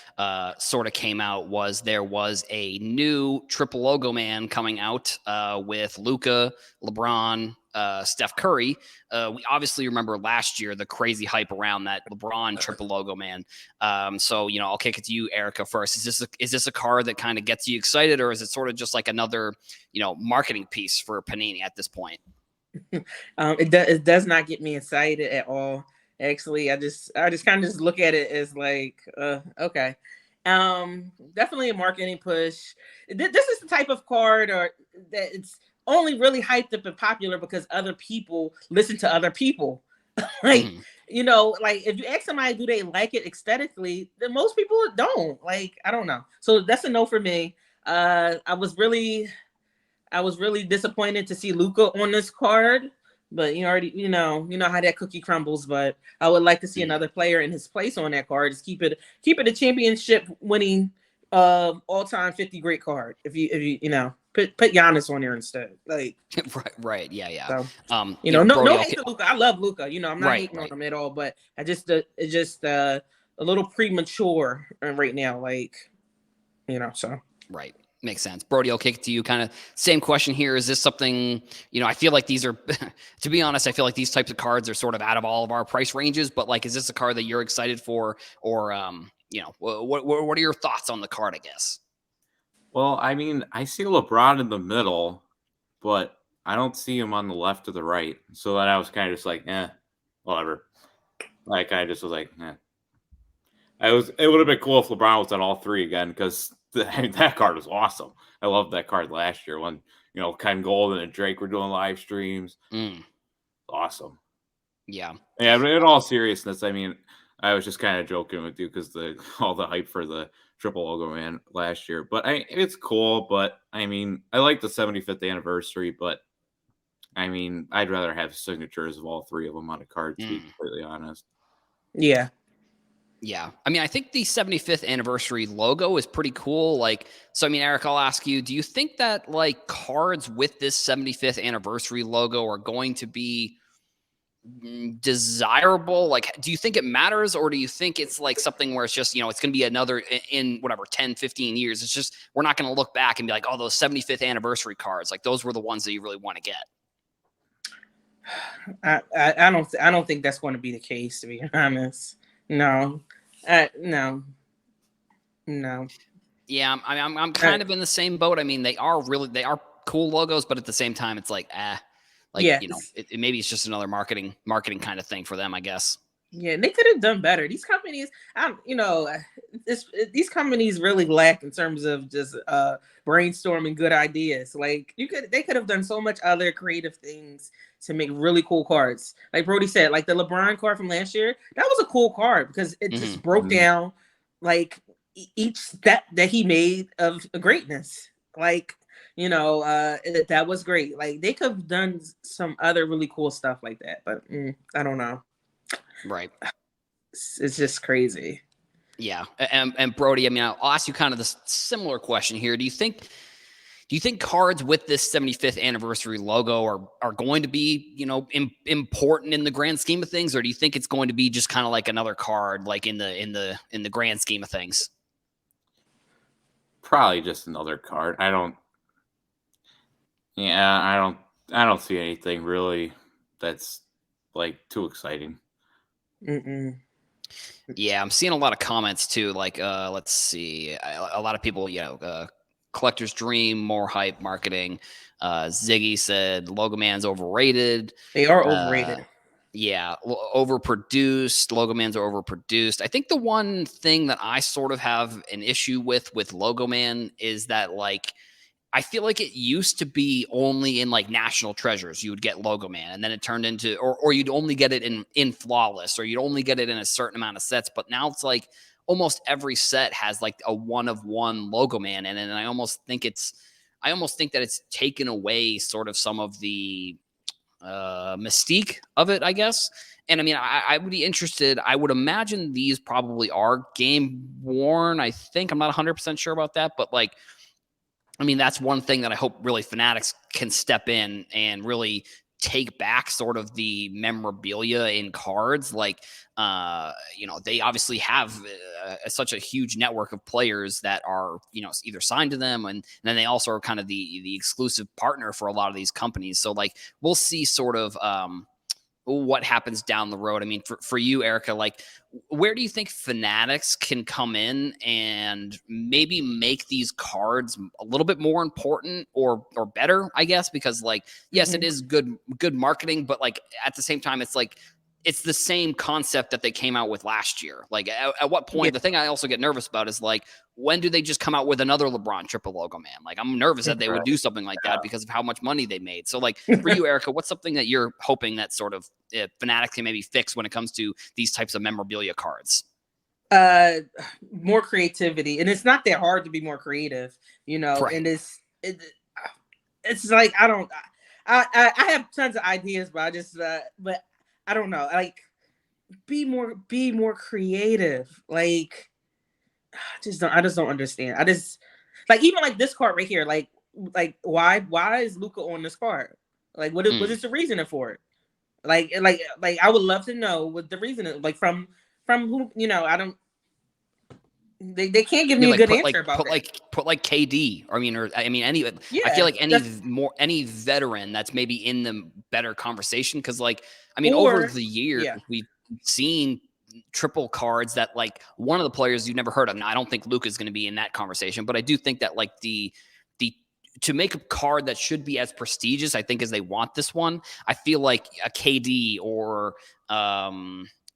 sort of came out was there was a new triple logo man coming out with Luka, LeBron, Steph Curry. We obviously remember last year the crazy hype around that LeBron triple logo man. So I'll kick it to you, Erica, first. Is this a card that kind of gets you excited, or is it sort of just like another marketing piece for Panini at this point? It does not get me excited at all. Actually, I just kind of just look at it as like, okay. Definitely a marketing push. This is the type of card or that it's only really hyped up and popular because other people listen to other people. Like, like if you ask somebody, do they like it aesthetically? Then most people don't. Like, I don't know. So that's a no for me. I was really disappointed to see Luka on this card, but you know how that cookie crumbles. But I would like to see another player in his place on that card. Just keep it a championship winning all-time 50 great card. If you put Giannis on there instead. Like right, yeah. So, Brody, no hate to Luka. I love Luka. I'm not hating on him at all, but it's just a little premature right now. Like, so right. Makes sense. Brody, I'll kick it to you. Kind of same question here. Is this something, I feel like these are, to be honest, I feel like these types of cards are sort of out of all of our price ranges, but like, is this a card that you're excited for? Or, what are your thoughts on the card, I guess? Well, I mean, I see LeBron in the middle, but I don't see him on the left or the right. So then I was kind of just like, whatever. Like, I just was like, It would have been cool if LeBron was on all three again because that card was awesome. I loved that card last year when Ken Golden and Drake were doing live streams. Awesome. Yeah. Yeah, but in all seriousness, I mean, I was just kind of joking with you because all the hype for the triple logo man last year. But it's cool. But I mean, I like the 75th anniversary. But I mean, I'd rather have signatures of all three of them on a card. To be completely honest. Yeah. Yeah. I mean, I think the 75th anniversary logo is pretty cool. Like, so, I mean, Eric, I'll ask you, do you think that like cards with this 75th anniversary logo are going to be desirable? Like, do you think it matters, or do you think it's like something where it's just, it's going to be another in whatever, 10, 15 years. It's just, we're not going to look back and be like, oh, those 75th anniversary cards, like those were the ones that you really want to get. I don't think that's going to be the case, to be honest. No. No. Yeah, I'm kind of in the same boat. I mean, they are cool logos, but at the same time, it's like, maybe it's just another marketing kind of thing for them, I guess. Yeah, they could have done better. These companies, these companies really lack in terms of just brainstorming good ideas. Like they could have done so much other creative things to make really cool cards. Like Brody said, like the LeBron card from last year, that was a cool card because it just broke down like each step that he made of greatness. Like, that was great. Like they could have done some other really cool stuff like that, but I don't know. Right. It's just crazy. Yeah. And Brody, I mean, I'll ask you kind of this similar question here. Do you think cards with this 75th anniversary logo are going to be, important in the grand scheme of things, or do you think it's going to be just kind of like another card, like in the grand scheme of things? Probably just another card. I don't see anything really that's like too exciting. Yeah, I'm seeing a lot of comments too. Like, let's see, a lot of people, collector's dream, more hype marketing. Ziggy said Logo Man's overrated. They are overrated. Yeah, overproduced. Logo Mans are overproduced. I think the one thing that I sort of have an issue with Logo Man is that, like, I feel like it used to be only in like National Treasures you would get Logo Man, and then it turned into, or you'd only get it in Flawless, or you'd only get it in a certain amount of sets. But now it's like almost every set has like a one of one Logo Man in it, and I almost think that it's taken away sort of some of the mystique of it, I guess. And I mean, I would be interested. I would imagine these probably are game worn. I think I'm not 100% sure about that, but like, I mean, that's one thing that I hope really Fanatics can step in and really take back sort of the memorabilia in cards. Like, they obviously have such a huge network of players that are, either signed to them. And then they also are kind of the exclusive partner for a lot of these companies. So like, we'll see sort of, what happens down the road. I mean, for you, Erica, like, where do you think Fanatics can come in and maybe make these cards a little bit more important or better, I guess? Because like, yes, it is good marketing, but like at the same time, it's like, it's the same concept that they came out with last year. Like at what point, the thing I also get nervous about is like, when do they just come out with another LeBron triple Logo Man? Like, I'm nervous that they would do something like that because of how much money they made. So like for you, Erica, what's something that you're hoping that sort of Fanatics can maybe fix when it comes to these types of memorabilia cards? More creativity. And it's not that hard to be more creative, Right. and it's like, I have tons of ideas, but I don't know. Like, be more creative. Like, I just don't understand. I just, like, even like this card right here. Like why is Luca on this card? Like, what is the reasoning for it? Like I would love to know what the reason is. Like from who? I don't. They can't give me a good answer about that. Put like KD. Or any. I feel like any veteran that's maybe in the better conversation, because like over the years we've seen triple cards that like one of the players you've never heard of. Now I don't think Luke is going to be in that conversation, but I do think that like the to make a card that should be as prestigious, I think, as they want this one, I feel like a KD or I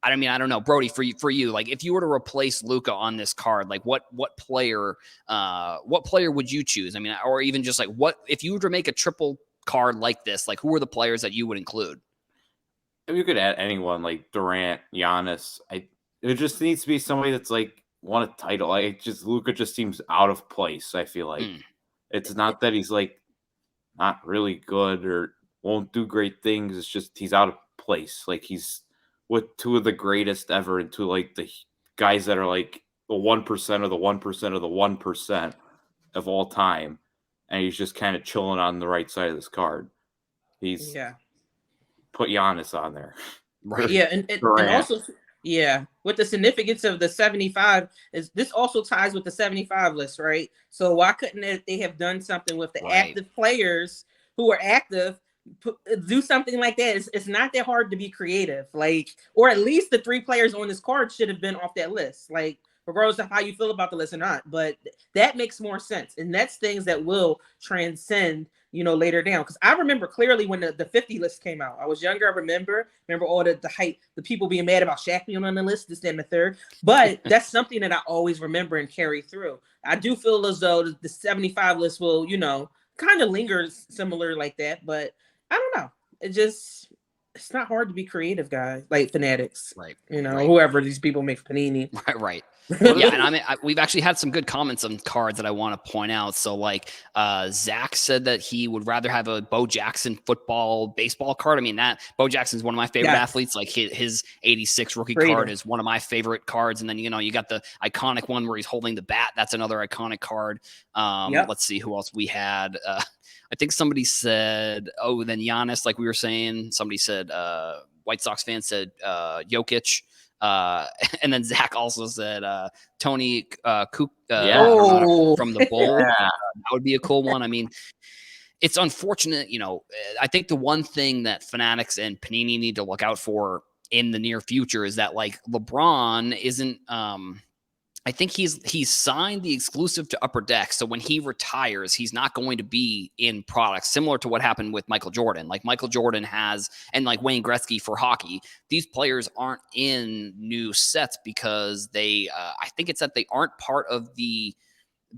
don't know, Brody, for you, like if you were to replace Luka on this card, like what player would you choose? I mean, or even just like what if you were to make a triple card like this, like who are the players that you would include? If you could add anyone like Durant, Giannis, it just needs to be somebody that's like won a title. Luka just seems out of place. I feel like it's not that he's like not really good or won't do great things. It's just he's out of place. Like he's with two of the greatest ever and two like the guys that are like the 1% of the 1% of the 1% of all time. And he's just kind of chilling on the right side of this card. He's put Giannis on there. Right. Yeah, and also, with the significance of the 75 is this also ties with the 75 list, right? So why couldn't they have done something with the active players who are active? Do something like that. It's not that hard to be creative, like, or at least the 3 players on this card should have been off that list, like, regardless of how you feel about the list or not. But that makes more sense, and that's things that will transcend later down. Because I remember clearly when the 50 list came out. I was younger. I remember all the hype, the people being mad about Shaq being on the list, this, that, and the third. But that's something that I always remember and carry through. I do feel as though the 75 list will, kind of linger similar like that. But I don't know. It's not hard to be creative, guys. Like Fanatics, right? Whoever these people make Panini, right. Yeah, and we've actually had some good comments on cards that I want to point out. So, like, Zach said that he would rather have a Bo Jackson baseball card. I mean, that Bo Jackson is one of my favorite athletes. Like his 86 rookie card is one of my favorite cards. And then you got the iconic one where he's holding the bat. That's another iconic card. Let's see who else we had. I think somebody said, then Giannis, like we were saying. Somebody said, White Sox fan said Jokic. And then Zach also said Tony Cook from the Bull. That would be a cool one. I mean, it's unfortunate. I think the one thing that Fanatics and Panini need to look out for in the near future is that like LeBron isn't I think he's signed the exclusive to Upper Deck. So when he retires, he's not going to be in products, similar to what happened with Michael Jordan. Like Michael Jordan has, and like Wayne Gretzky for hockey, these players aren't in new sets because I think it's that they aren't part of the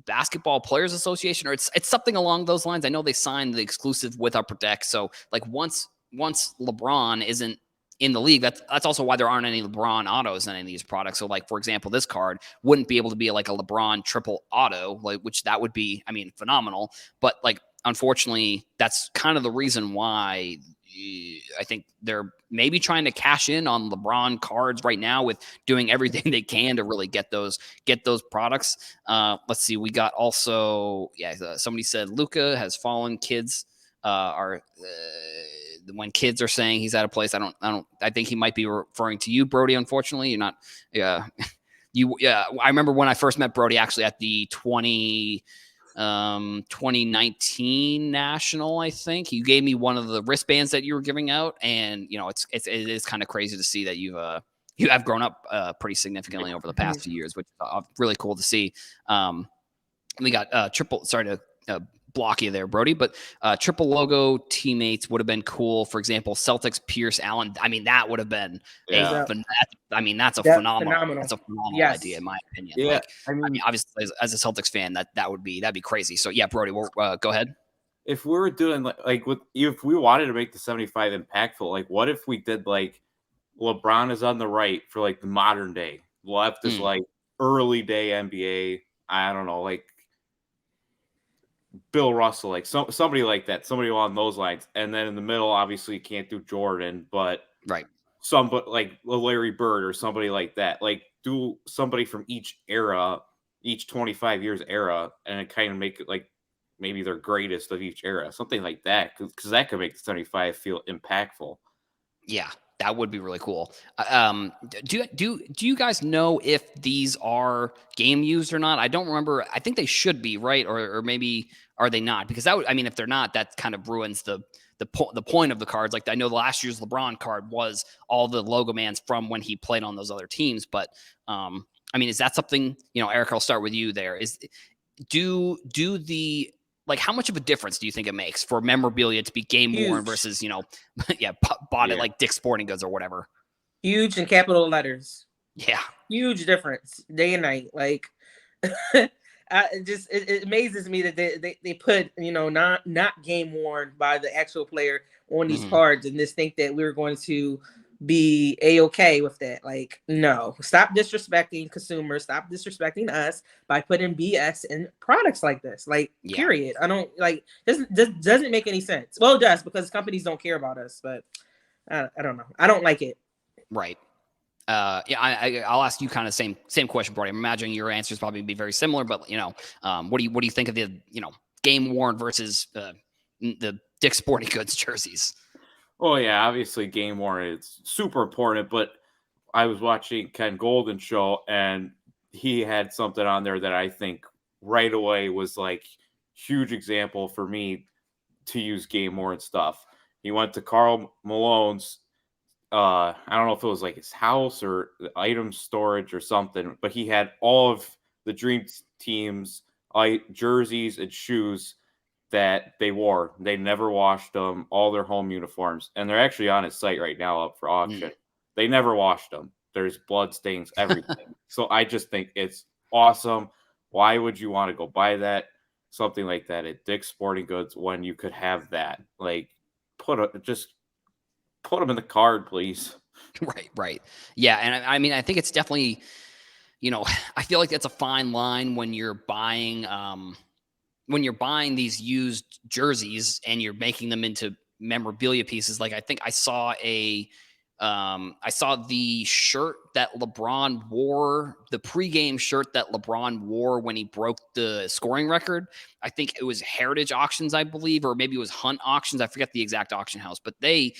Basketball Players Association, or it's something along those lines. I know they signed the exclusive with Upper Deck. So like once LeBron isn't in the league, that's also why there aren't any LeBron autos in any of these products. So like for example, this card wouldn't be able to be like a LeBron triple auto, like which that would be, I mean, phenomenal. But like unfortunately, that's kind of the reason why I think they're maybe trying to cash in on LeBron cards right now with doing everything they can to really get those products. Let's see. We got also, somebody said Luca has fallen. Kids are when kids are saying he's out of place. I think he might be referring to you, Brody. Unfortunately, you're not. Yeah, I remember when I first met Brody actually at the 2019 national. I think you gave me one of the wristbands that you were giving out, and it is kind of crazy to see that you have grown up pretty significantly over the past few years, which is really cool to see. We got triple. Sorry to block you there, Brody, but triple logo teammates would have been cool. For example, Celtics, Pierce, Allen. I mean, that would have been Yeah. that's a phenomenal. That's a phenomenal Yes. idea, in my opinion. Yeah, Like, I mean, obviously, as a Celtics fan, that'd be crazy. So yeah, Brody, go ahead. if we were doing if we wanted to make the 75 impactful, like what if we did like LeBron is on the right for like the modern day, left is like early day NBA. I don't know, like Bill Russell, like somebody like that, somebody along those lines, and then in the middle, obviously you can't do Jordan, but Right. somebody like Larry Bird or somebody like that, like do somebody from each era, each 25 years era, and kind of make it like maybe their greatest of each era, something like that, because that could make the 75 feel impactful. Yeah, that would be really cool. Do you guys know if these are game used or not? I don't remember. I think they should be, right? Or maybe are they not? Because that would, I mean, if they're not, that kind of ruins the point of the cards. Like I know last year's LeBron card was all the logo mans from when he played on those other teams. But I mean, is that something, Eric, I'll start with you there. Do the, like, how much of a difference do you think it makes for memorabilia to be game worn versus, bought at like Dick's Sporting Goods or whatever? Huge in capital letters. Yeah. Huge difference day and night. Like, it amazes me that they put, not game worn by the actual player on these cards and just think that we're going to be A-okay with that. Like, no, stop disrespecting consumers, stop disrespecting us by putting BS in products like this. Like, period. I don't like doesn't make any sense. Well, it does, because companies don't care about us, but I don't know. I don't like it. Right. I'll ask you kind of same question, Brody. I'm imagining your answers probably be very similar, but what do you think of the game worn versus the Dick's Sporting Goods jerseys? Oh yeah, obviously game worn is super important, but I was watching Ken Golden's show and he had something on there that I think right away was like huge example for me to use game worn stuff. He went to Karl Malone's I don't know if it was like his house or the item storage or something, but he had all of the Dream Team's jerseys and shoes that they wore. They never washed them, all their home uniforms, and they're actually on his site right now up for auction. They never washed them. There's blood stains, everything. So I just think it's awesome. Why would you want to go buy something like that at Dick's Sporting Goods when you could have that? Like, just put them in the card, please. Right. Yeah, and I mean, I think it's definitely, I feel like that's a fine line when you're buying these used jerseys and you're making them into memorabilia pieces. Like I think I saw the shirt that LeBron wore, the pregame shirt that LeBron wore when he broke the scoring record. I think it was Heritage Auctions, I believe, or maybe it was Hunt Auctions. I forget the exact auction house, but the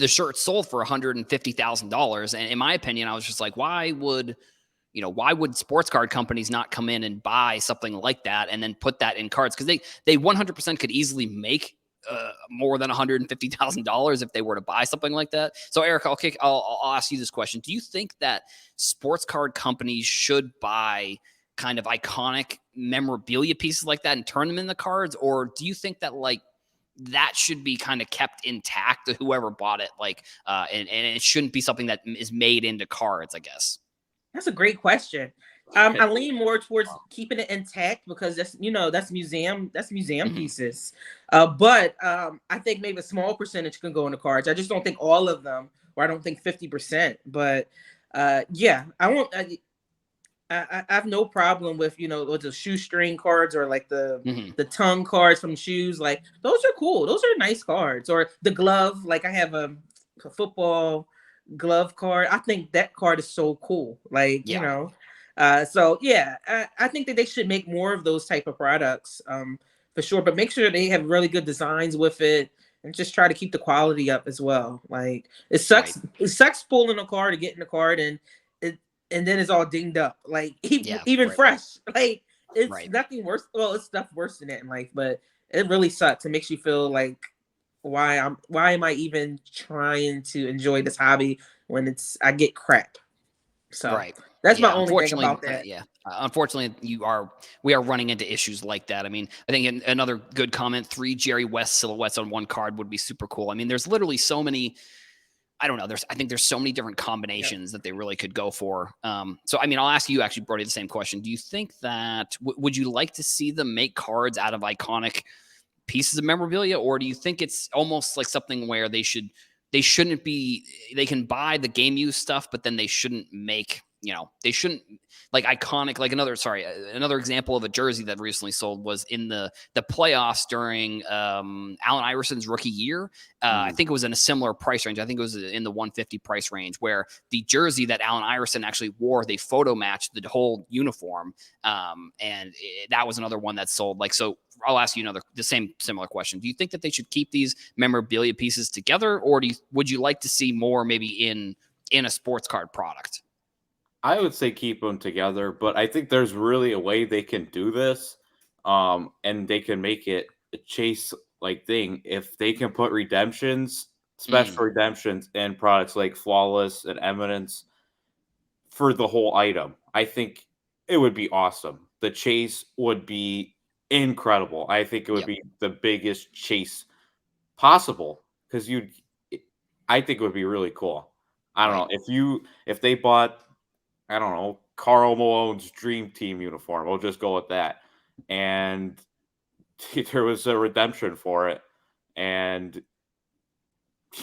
shirt sold for $150,000. And in my opinion, I was just like, why would sports card companies not come in and buy something like that and then put that in cards? Because they 100% could easily make more than $150,000 if they were to buy something like that. So Eric, I'll ask you this question. Do you think that sports card companies should buy kind of iconic memorabilia pieces like that and turn them into cards? Or do you think that like that should be kind of kept intact to whoever bought it? Like, and it shouldn't be something that is made into cards, I guess. That's a great question. I lean more towards keeping it intact because that's museum pieces. But I think maybe a small percentage can go into cards. I just don't think all of them, or I don't think 50%. But yeah, I won't. I have no problem with with the shoestring cards or like the tongue cards from shoes. Like those are cool. Those are nice cards. Or the glove. Like I have a football glove card. I think that card is so cool. Like Yeah. so yeah, I think that they should make more of those type of products for sure. But make sure they have really good designs with it. And just try to keep the quality up as well. Like it sucks. Right. It sucks pulling a card to get in the card and then it's all dinged up. Like Yeah. even Right. fresh. Like it's Right. nothing worse. Well, it's stuff worse than that in life, but it really sucks. It makes you feel like why am I even trying to enjoy this hobby when I get crap. So Right. that's my Yeah. only thing Unfortunately, about that. yeah. Unfortunately, we are running into issues like that. I mean, I think another good comment: 3 Jerry West silhouettes on one card would be super cool. I mean, there's literally so many. I don't know. I think there's so many different combinations that they really could go for. So, I mean, I'll ask you actually, Brody, the same question. Do you think that would you like to see them make cards out of iconic pieces of memorabilia, or do you think it's almost like something where they shouldn't be, they can buy the game use stuff, but then they shouldn't make, they shouldn't like iconic, like another example of a jersey that recently sold was in the playoffs during Allen Iverson's rookie year. I think it was in a similar price range. I think it was in the 150 price range where the jersey that Allen Iverson actually wore, they photo matched the whole uniform. That was another one that sold. Like, so I'll ask you the same similar question. Do you think that they should keep these memorabilia pieces together, or would you like to see more maybe in a sports card product? I would say keep them together, but I think there's really a way they can do this, and they can make it a chase like thing if they can put redemptions, special redemptions, in products like Flawless and Eminence for the whole item. I think it would be awesome. The chase would be incredible. I think it would Yep. be the biggest chase possible because I think it would be really cool. I don't Right. know if they bought, I don't know, Carl Malone's Dream Team uniform. We'll just go with that. And there was a redemption for it, and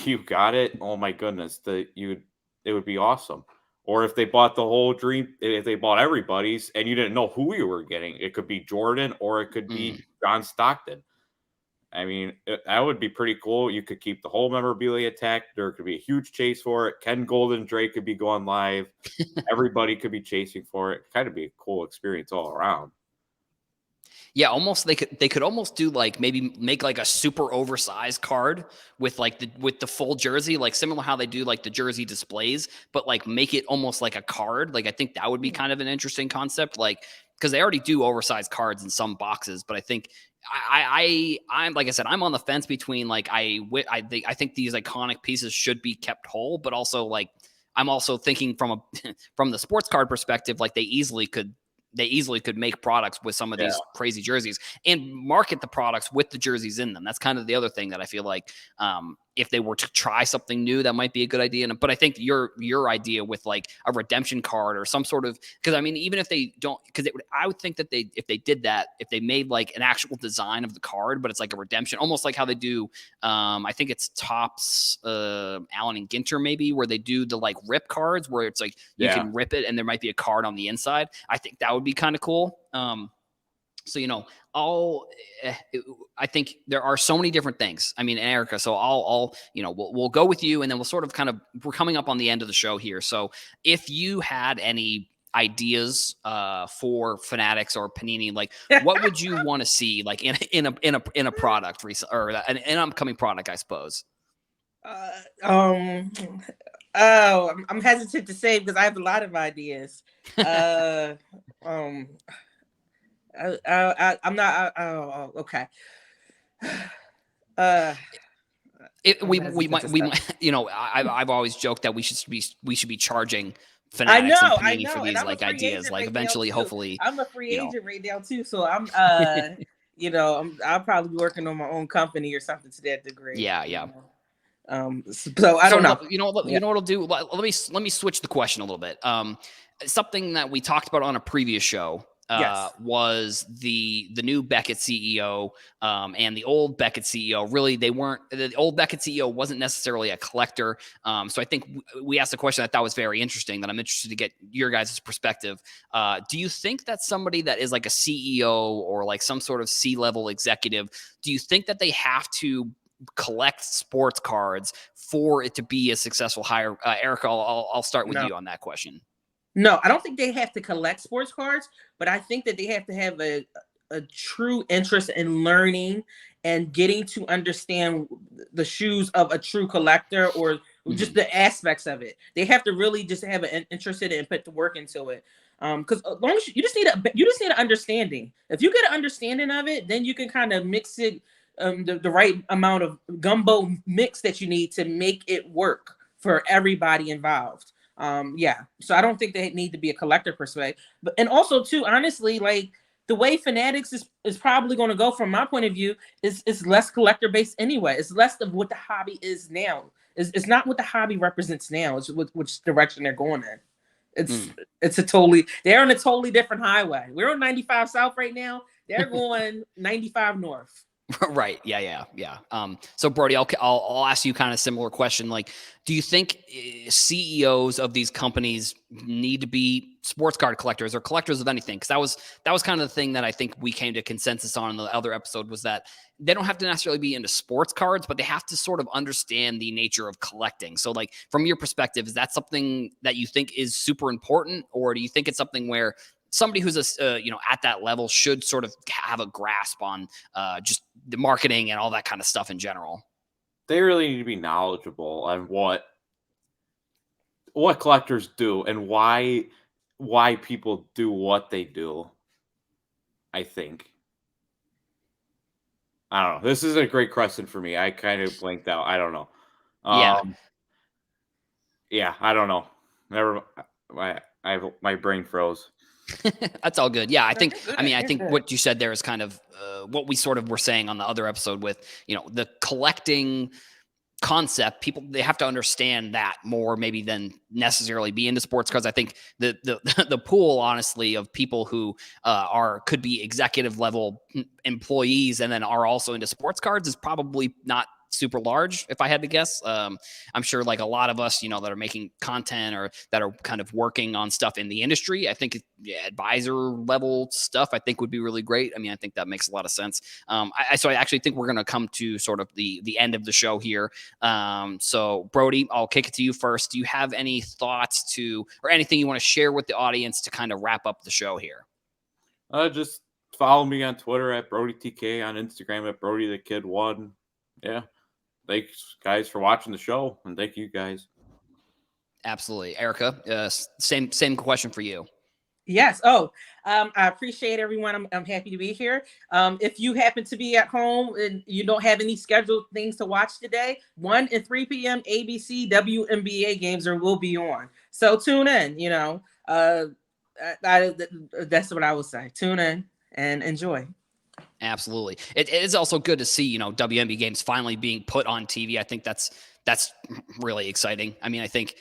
you got it. Oh my goodness, it would be awesome. Or if they bought the whole dream, if they bought everybody's and you didn't know who you were getting, it could be Jordan or it could be John Stockton. I mean, that would be pretty cool. You could keep the whole memorabilia intact. There could be a huge chase for it. Ken Golden Drake could be going live. Everybody could be chasing for it. Kind of be a cool experience all around. Yeah, almost they could almost do like maybe make like a super oversized card with like the full jersey, like similar how they do like the jersey displays, but like make it almost like a card. Like I think that would be kind of an interesting concept, like because they already do oversized cards in some boxes, but I think I'm like I said, I'm on the fence between like I think these iconic pieces should be kept whole, but also like I'm also thinking from from the sports card perspective, like they easily could make products with some of these crazy jerseys and market the products with the jerseys in them. That's kind of the other thing that I feel like if they were to try something new, that might be a good idea. But I think your idea with like a redemption card or some sort of, because I mean, even if they don't, because I would think that if they did that, if they made like an actual design of the card, but it's like a redemption, almost like how they do, I think it's Topps, Allen and Ginter maybe, where they do the like rip cards where it's like you can rip it and there might be a card on the inside. I think that would be kind of cool. So, I think there are so many different things. I mean, Erica, so we'll go with you and then we'll sort of we're coming up on the end of the show here. So if you had any ideas for Fanatics or Panini, like what would you want to see like in a product or an upcoming product, I suppose? I'm hesitant to say because I have a lot of ideas. I'm not. Okay. Uh, I'm We hesitant to might, start. you know, I've always joked that we should be charging I Fanatics and know, Panini for and these I'm a like free ideas. agent Like right now eventually, too. hopefully, I'm a free you know, agent right now too, so I'm I'll probably be working on my own company or something to that degree. yeah, yeah. So I don't know. You Yeah. know what I'll do. Let me switch the question a little bit. Something that we talked about on a previous show Yes. was the new Beckett CEO and the old Beckett CEO. Really, they weren't. The old Beckett CEO wasn't necessarily a collector. So I think we asked a question I thought was very interesting that I'm interested to get your guys' perspective. Do you think that somebody that is like a CEO or like some sort of C-level executive, do you think that they have to collect sports cards for it to be a successful hire? Erica, I'll start with No. you on that question. No, I don't think they have to collect sports cards, but I think that they have to have a true interest in learning and getting to understand the shoes of a true collector or just the aspects of it. They have to really just have an interest in it and put the work into it. Because as long as you just need an understanding. If you get an understanding of it, then you can kind of mix it the right amount of gumbo mix that you need to make it work for everybody involved. Yeah, so I don't think they need to be a collector per se, but and also too honestly, like the way Fanatics is probably going to go from my point of view is less collector based anyway. It's less of what the hobby is now. It's not what the hobby represents now. It's which direction they're going in. They're on a totally different highway. We're on 95 South right now. They're going 95 North. Right. Yeah. So Brody, I'll ask you kind of similar question. Like, do you think CEOs of these companies need to be sports card collectors or collectors of anything? Because that was kind of the thing that I think we came to consensus on in the other episode was that they don't have to necessarily be into sports cards, but they have to sort of understand the nature of collecting. So, like, from your perspective, is that something that you think is super important, or do you think it's something where somebody who's at that level should sort of have a grasp on just the marketing and all that kind of stuff in general? They really need to be knowledgeable on what collectors do and why people do what they do. I think. I don't know. This is a great question for me. I kind of blanked out. I don't know. Yeah. Yeah, I don't know. Never. My brain froze. That's all good. Yeah, I think Good. what you said there is kind of what we sort of were saying on the other episode with, the collecting concept. People, they have to understand that more maybe than necessarily be into sports cards. I think the pool, honestly, of people who could be executive level employees and then are also into sports cards is probably not super large, if I had to guess. I'm sure like a lot of us, that are making content or that are kind of working on stuff in the industry, I think advisor level stuff, I think would be really great. I mean, I think that makes a lot of sense. So I actually think we're going to come to sort of the end of the show here. So Brody, I'll kick it to you first. Do you have any thoughts or anything you want to share with the audience to kind of wrap up the show here? Just follow me on Twitter at BrodyTK, on Instagram at BrodyTheKid1. Yeah. Thanks, guys, for watching the show, and thank you, guys. Absolutely. Erica, same question for you. Yes. I appreciate everyone. I'm happy to be here. If you happen to be at home and you don't have any scheduled things to watch today, 1 and 3 p.m. ABC WNBA games will be on. So tune in, that's what I would say. Tune in and enjoy. Absolutely. It is also good to see, WNBA games finally being put on TV. I think that's really exciting. I mean, I think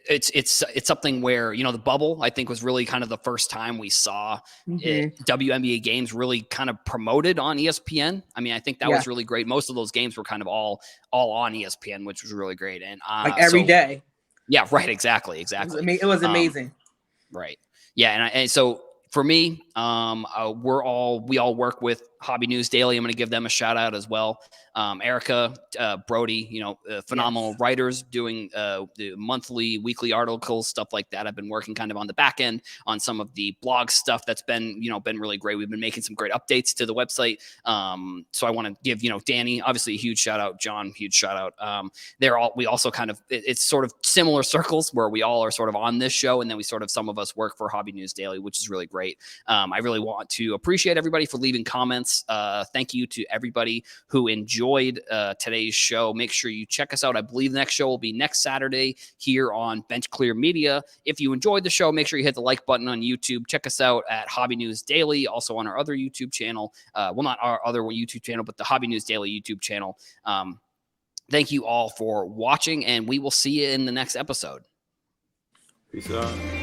it's something where, the bubble, I think, was really kind of the first time we saw WNBA games really kind of promoted on ESPN. I mean, I think that was really great. Most of those games were kind of all on ESPN, which was really great. And like every day. Yeah, right. Exactly. It was amazing. Right. Yeah. And so for me, we all work with Hobby News Daily. I'm going to give them a shout out as well. Erica, Brody, phenomenal writers doing the monthly, weekly articles, stuff like that. I've been working kind of on the back end on some of the blog stuff that's been really great. We've been making some great updates to the website. So I want to give, Danny, obviously a huge shout out, John, huge shout out. We also kind of, it's sort of similar circles where we all are sort of on this show. And then some of us work for Hobby News Daily, which is really great. great. I really want to appreciate everybody for leaving comments. Thank you to everybody who enjoyed today's show. Make sure you check us out. I believe the next show will be next Saturday here on Bench Clear Media. If you enjoyed the show, make sure you hit the like button on YouTube. Check us out at Hobby News Daily, also on our other YouTube channel. Well, not our other YouTube channel, but the Hobby News Daily YouTube channel. Thank you all for watching, and we will see you in the next episode. Peace out.